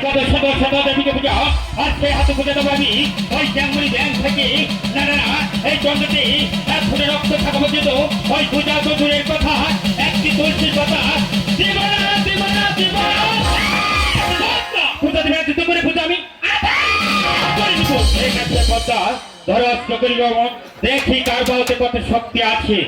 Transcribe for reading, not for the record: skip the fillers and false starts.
কত শত শত দেবীকে পূজা আজকে হাতে পূজা দেবো আমি ওই জ্যাঙ্গুলি ব্যাংক থেকে। না না না, এই চন্দ্রটি এক ফুটে রক্ত থাকা পর্যন্ত ওই পূজা তো দূরের কথা, একটি তুলসীর কথা দেব না, দেব না, দেব না। পূজা দেবে দিতে পারে পূজা আমি করে দিব। ঠিক আছে কথা ধরো অস্ত্র করি, দেখি কার বাউতে কত শক্তি আছে।